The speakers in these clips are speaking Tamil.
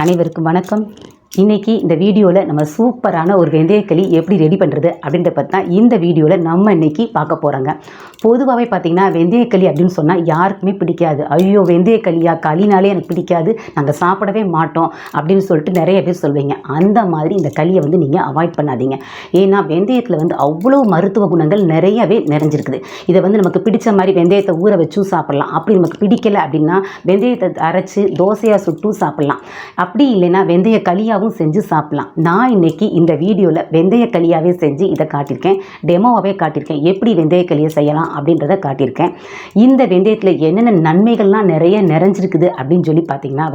அனைவருக்கும் வணக்கம். இன்றைக்கி இந்த வீடியோவில் நம்ம சூப்பரான ஒரு வெந்தயக்களி எப்படி ரெடி பண்ணுறது அப்படின்றத பற்றி தான் இந்த வீடியோவில் நம்ம இன்றைக்கி பார்க்க போகிறோங்க. பொதுவாகவே பார்த்திங்கன்னா வெந்தயக்களி அப்படின்னு சொன்னால் யாருக்குமே பிடிக்காது. ஐயோ வெந்தயக்களியா, களினாலே எனக்கு பிடிக்காது, நாங்கள் சாப்பிடவே மாட்டோம் அப்படின்னு சொல்லிட்டு நிறைய பேர் சொல்வீங்க. அந்த மாதிரி இந்த களியை நீங்கள் அவாய்ட் பண்ணாதீங்க. ஏன்னா வெந்தயத்தில் அவ்வளோ மருத்துவ குணங்கள் நிறையவே நிறைஞ்சிருக்குது. இதை நமக்கு பிடிச்ச மாதிரி வெந்தயத்தை ஊற வச்சும் சாப்பிட்லாம். அப்படி நமக்கு பிடிக்கலை அப்படின்னா வெந்தயத்தை அரைச்சி தோசையாக சுட்டும் சாப்பிட்லாம். அப்படி இல்லைன்னா வெந்தய களியாகவும் செஞ்சு சாப்பிடலாம். நான் இன்னைக்கு இந்த வீடியோவில் வெந்தய களியாகவே செஞ்சு இதை காட்டியிருக்கேன், டெமோவாகவே காட்டியிருக்கேன். எப்படி வெந்தய களியை செய்யலாம் அப்படின்றத காட்டியிருக்கேன். இந்த வெந்தயத்தில் என்னென்ன நன்மைகள்லாம் நிறைய நிறைஞ்சிருக்குது அப்படின்னு சொல்லி பார்த்தீங்கன்னா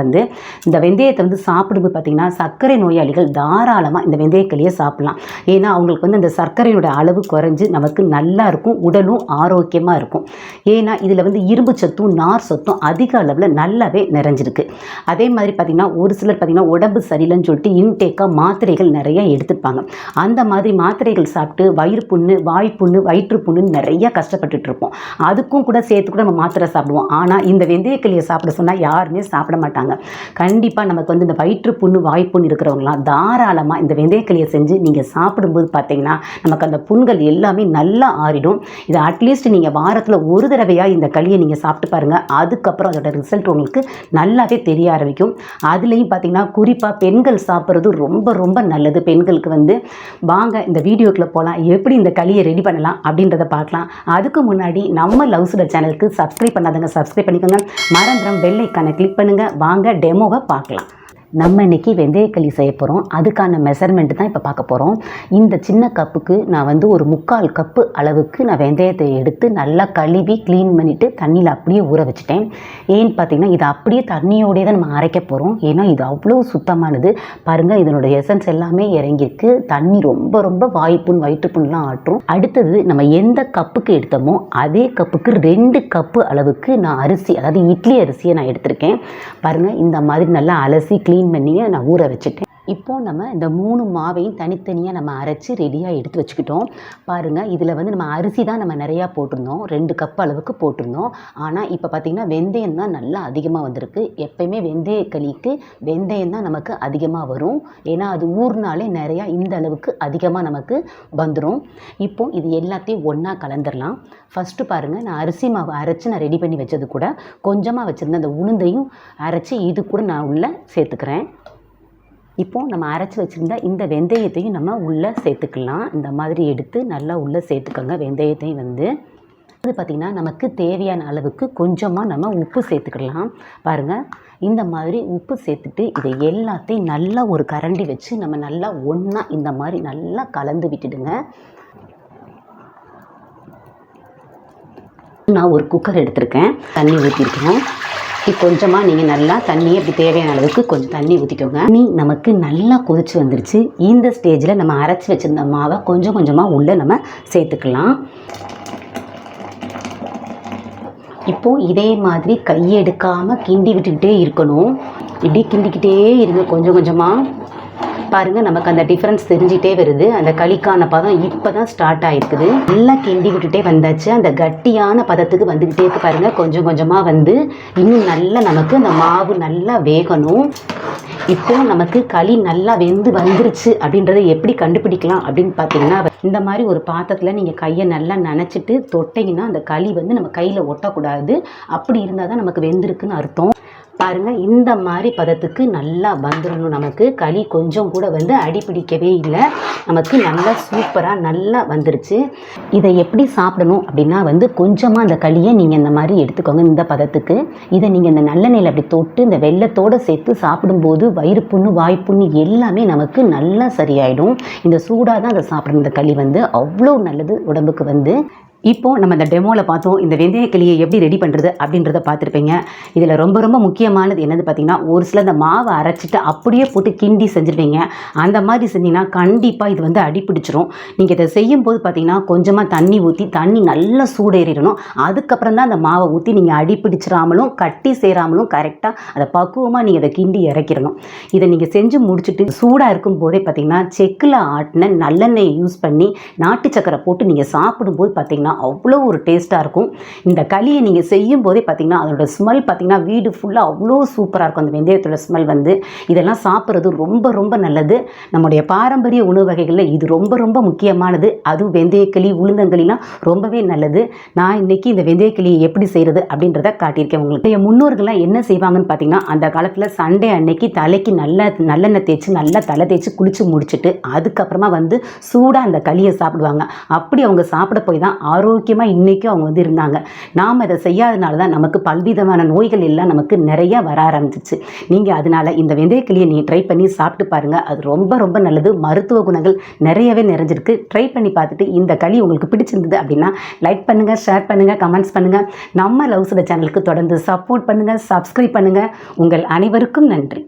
இந்த வெந்தயத்தை சாப்பிடும்போது பார்த்தீங்கன்னா சர்க்கரை நோயாளிகள் தாராளமாக இந்த வெந்தய களியை சாப்பிடலாம். ஏன்னா அவங்களுக்கு அந்த சர்க்கரையோட அளவு குறைஞ்சு நமக்கு நல்லா இருக்கும், உடலும் ஆரோக்கியமாக இருக்கும். ஏன்னா இதில் இரும்பு சத்தும் நார் சத்தும் அதிக அளவில் நல்லாவே நிறைஞ்சிருக்கு. அதே மாதிரி பார்த்திங்கன்னா ஒரு சிலர் பார்த்திங்கன்னா உடம்பு சரியில்லைன்னு சொல்லிட்டு இன்டேக்காக மாத்திரைகள் நிறைய எடுத்துப்பாங்க. அந்த மாதிரி மாத்திரைகள் சாப்பிட்டு வயிறு புண்ணு, வாய் புண்ணு, வயிற்று புண்ணுன்னு நிறைய கஷ்டப்பட்டுட்டு இருப்போம். அதுக்கும் கூட சேர்த்து கூட நம்ம மாத்திரை சாப்பிடுவோம். ஆனால் இந்த வெந்தயக்களியை சாப்பிட சொன்னால் யாருமே சாப்பிட மாட்டாங்க. கண்டிப்பாக நமக்கு இந்த வயிற்று புண்ணு, வாய் புண்ணு இருக்கிறவங்களாம் தாராளமாக இந்த வெந்தயக்களியை செஞ்சு நீங்கள் சாப்பிடும்போது பார்த்தீங்கன்னா நமக்கு அந்த புண்கள் எல்லாமே நல்லா ஆறிடும். இதை அட்லீஸ்ட் நீங்கள் வாரத்தில் ஒரு தடவையாக இந்த களியை நீங்கள் சாப்பிட்டு பாருங்கள். அதுக்கப்புறம் அதோட ரிசல்ட் உங்களுக்கு நல்லாவே தெரிய ஆரம்பிக்கும். அதுலேயும் பார்த்தீங்கன்னா குறிப்பாக பெண்கள் சாப்பிட்றது ரொம்ப ரொம்ப நல்லது. பெண்களுக்கு வாங்க இந்த வீடியோக்குள்ளே போகலாம், எப்படி இந்த களியை ரெடி பண்ணலாம் அப்படின்றத பார்க்கலாம். அதுக்கு முன்னாடி நம்ம லவ்சுடர் சேனலுக்கு சப்ஸ்கிரைப் பண்ணாதவங்க சப்ஸ்கிரைப் பண்ணிக்கோங்க. மறந்துடாம பெல் ஐக்கானை கிளிக் பண்ணுங்கள். வாங்க டெமோவை பார்க்கலாம். நம்ம இன்றைக்கி வெந்தயக்களி செய்ய போகிறோம். அதுக்கான மெஷர்மெண்ட் தான் இப்போ பார்க்க போகிறோம். இந்த சின்ன கப்புக்கு நான் ஒரு 3/4 கப்பு அளவுக்கு நான் வெந்தயத்தை எடுத்து நல்லா கழுவி க்ளீன் பண்ணிவிட்டு தண்ணியில் அப்படியே ஊற வச்சுட்டேன். ஏன்னு பார்த்திங்கன்னா இது அப்படியே தண்ணியோடய தான் நம்ம அரைக்க போகிறோம். ஏன்னா இது அவ்வளோ சுத்தமானது. பாருங்கள் இதனோட எசன்ஸ் எல்லாமே இறங்கியிருக்கு. தண்ணி ரொம்ப ரொம்ப வாய்ப்புண் வயிற்றுப்புண்ணெலாம் ஆற்றும். அடுத்தது நம்ம எந்த கப்புக்கு எடுத்தோமோ அதே கப்புக்கு 2 கப்பு அளவுக்கு நான் அரிசி, அதாவது இட்லி அரிசியை நான் எடுத்திருக்கேன். பாருங்கள் இந்த மாதிரி நல்லா அலசி க்ளீன் பண்ணியே நான் ஊற வச்சுட்டேன். இப்போது நம்ம இந்த 3 மாவையும் தனித்தனியாக நம்ம அரைச்சி ரெடியாக எடுத்து வச்சுக்கிட்டோம். பாருங்கள் இதில் நம்ம அரிசி தான் நம்ம நிறையா போட்டிருந்தோம், 2 கப் அளவுக்கு போட்டிருந்தோம். ஆனால் இப்போ பார்த்திங்கன்னா வெந்தயம் தான் நல்லா அதிகமாக வந்திருக்கு. எப்பயுமே வெந்தயக்களிக்கு வெந்தயம் தான் நமக்கு அதிகமாக வரும். ஏன்னா அது ஊர்னாலே நிறையா இந்த அளவுக்கு அதிகமாக நமக்கு வந்துடும். இப்போது இது எல்லாத்தையும் ஒன்றா கலந்துடலாம். ஃபஸ்ட்டு பாருங்கள் நான் அரிசி மாவு அரைச்சி நான் ரெடி பண்ணி வச்சது கூட கொஞ்சமாக வச்சுருந்தேன். அந்த உளுந்தையும் அரைச்சி இது கூட நான் உள்ளே சேர்த்துக்கிறேன். இப்போது நம்ம அரைச்சி வச்சுருந்தா இந்த வெந்தயத்தையும் நம்ம உள்ளே சேர்த்துக்கலாம். இந்த மாதிரி எடுத்து நல்லா உள்ளே சேர்த்துக்கோங்க. வெந்தயத்தையும் அது பார்த்திங்கன்னா நமக்கு தேவையான அளவுக்கு கொஞ்சமாக நம்ம உப்பு சேர்த்துக்கலாம். பாருங்கள் இந்த மாதிரி உப்பு சேர்த்துட்டு இதை எல்லாத்தையும் நல்லா ஒரு கரண்டி வச்சு நம்ம நல்லா ஒன்றா இந்த மாதிரி நல்லா கலந்து விட்டுடுங்க. நான் ஒரு குக்கர் எடுத்திருக்கேன், தண்ணி ஊற்றிருக்கேன். கொஞ்சமாக நீங்கள் நல்லா தண்ணியை இப்படி தேவையான அளவுக்கு கொஞ்சம் தண்ணி ஊற்றிக்கோங்க. தண்ணி நமக்கு நல்லா கொதிச்சு வந்துருச்சு. இந்த ஸ்டேஜில் நம்ம அரைச்சி வச்சுருந்த மாவை கொஞ்சம் கொஞ்சமாக உள்ளே நம்ம சேர்த்துக்கலாம். இப்போது இதே மாதிரி கையை எடுக்காமல் கிண்டி விட்டுக்கிட்டே இருக்கணும். இப்படி கிண்டிக்கிட்டே இருங்க கொஞ்சம் கொஞ்சமாக. பாருங்கள் நமக்கு அந்த டிஃப்ரென்ஸ் தெரிஞ்சிட்டே வருது. அந்த களிக்கான பதம் இப்போ தான் ஸ்டார்ட் ஆகிருக்குது. நல்லா கிண்டி விட்டுட்டே வந்தாச்சு. அந்த கட்டியான பதத்துக்கு வந்துக்கிட்டே இருக்கு. பாருங்கள் கொஞ்சம் கொஞ்சமாக இன்னும் நல்லா நமக்கு அந்த மாவு நல்லா வேகணும். இப்போது நமக்கு களி நல்லா வெந்து வந்துருச்சு அப்படின்றத எப்படி கண்டுபிடிக்கலாம் அப்படின்னு பார்த்தீங்கன்னா இந்த மாதிரி ஒரு பாத்திரத்தில் நீங்கள் கையை நல்லா நனைச்சிட்டு தொட்டிங்கன்னா அந்த களி நம்ம கையில் ஒட்டக்கூடாது. அப்படி இருந்தால் தான் நமக்கு வெந்திருக்குன்னு அர்த்தம். பாருங்கள் இந்த மாதிரி பதத்துக்கு நல்லா வந்துடணும். நமக்கு களி கொஞ்சம் கூட அடி பிடிக்கவே இல்லை. நமக்கு நல்லா சூப்பராக நல்லா வந்துருச்சு. இதை எப்படி சாப்பிடணும் அப்படின்னா கொஞ்சமாக அந்த களியை நீங்கள் இந்த மாதிரி எடுத்துக்கோங்க. இந்த பதத்துக்கு இதை நீங்கள் இந்த நல்லெண்ணெயில் அப்படி தொட்டு இந்த வெல்லத்தோடு சேர்த்து சாப்பிடும்போது வயிறு புண்ணு, வாய்ப்புண்ணு எல்லாமே நமக்கு நல்லா சரியாயிடும். இந்த சூடாக தான் அதை சாப்பிடணும். இந்த களி அவ்வளோ நல்லது உடம்புக்கு. இப்போது நம்ம இந்த டெமோவில் பார்த்தோம் இந்த வெந்தயக்களியை எப்படி ரெடி பண்ணுறது அப்படின்றத பார்த்துருப்பீங்க. இதில் ரொம்ப ரொம்ப முக்கியமானது என்னது பார்த்திங்கன்னா ஒரு சில இந்த மாவை அரைச்சிட்டு அப்படியே போட்டு கிண்டி செஞ்சுருப்பீங்க. அந்த மாதிரி செஞ்சிங்கன்னா கண்டிப்பாக இது அடிப்பிடிச்சிரும். நீங்கள் இதை செய்யும்போது பார்த்திங்கன்னா கொஞ்சமாக தண்ணி ஊற்றி தண்ணி நல்லா சூடேறிடணும். அதுக்கப்புறம் தான் அந்த மாவை ஊற்றி நீங்கள் அடிப்பிடிச்சிடாமலும் கட்டி சேராமலும் கரெக்டாக அதை பக்குவமாக நீங்கள் அதை கிண்டி இறக்கிடணும். இதை நீங்கள் செஞ்சு முடிச்சுட்டு சூடாக இருக்கும் போதே பார்த்திங்கன்னா செக்கில் ஆட்டின நல்லெண்ணெய் யூஸ் பண்ணி நாட்டு சக்கரை போட்டு நீங்கள் சாப்பிடும்போது பார்த்திங்கன்னா பார்த்திங்கன்னா அவ்வளோ ஒரு டேஸ்ட்டாக இருக்கும். இந்த களியை நீங்கள் செய்யும் போதே பார்த்திங்கன்னா அதோட ஸ்மெல் பார்த்திங்கன்னா வீடு ஃபுல்லாக அவ்வளோ சூப்பராக இருக்கும். அந்த வெந்தயத்தோட ஸ்மெல் வந்து இதெல்லாம் சாப்பிட்றது ரொம்ப ரொம்ப நல்லது. நம்முடைய பாரம்பரிய உணவு வகைகளில் இது ரொம்ப ரொம்ப முக்கியமானது. அதுவும் வெந்தயக்களி உளுந்தங்களிலாம் ரொம்பவே நல்லது. நான் இன்றைக்கி இந்த வெந்தயக்களியை எப்படி செய்கிறது அப்படின்றத காட்டியிருக்கேன் உங்களுக்கு. என் முன்னோர்கள்லாம் என்ன செய்வாங்கன்னு பார்த்தீங்கன்னா அந்த காலத்தில் சண்டே அன்னைக்கு தலைக்கு நல்லெண்ணெய் தேய்ச்சி நல்லா தலை தேய்ச்சி குளித்து முடிச்சுட்டு அதுக்கப்புறமா வந்து சூடாக அந்த களியை சாப்பிடுவாங்க. அப்படி அவங்க சாப்பிட போய் தான் ஆரோக்கியமாக இன்றைக்கும் அவங்க வந்து இருந்தாங்க. நாம் இதை செய்யாதனால தான் நமக்கு பல்விதமான நோய்கள் எல்லாம் நமக்கு நிறைய வர ஆரம்பிச்சிச்சு. நீங்கள் அதனால் இந்த வெந்தயக்களியை நீங்கள் ட்ரை பண்ணி சாப்பிட்டு பாருங்கள். அது ரொம்ப ரொம்ப நல்லது. மருத்துவ குணங்கள் நிறையவே நிறைஞ்சிருக்கு. ட்ரை பண்ணி பார்த்துட்டு இந்த களி உங்களுக்கு பிடிச்சிருந்தது அப்படின்னா லைக் பண்ணுங்கள், ஷேர் பண்ணுங்கள், கமெண்ட்ஸ் பண்ணுங்கள். நம்ம லவ்சுடர் சேனலுக்கு தொடர்ந்து சப்போர்ட் பண்ணுங்கள், சப்ஸ்கிரைப் பண்ணுங்கள். உங்கள் அனைவருக்கும் நன்றி.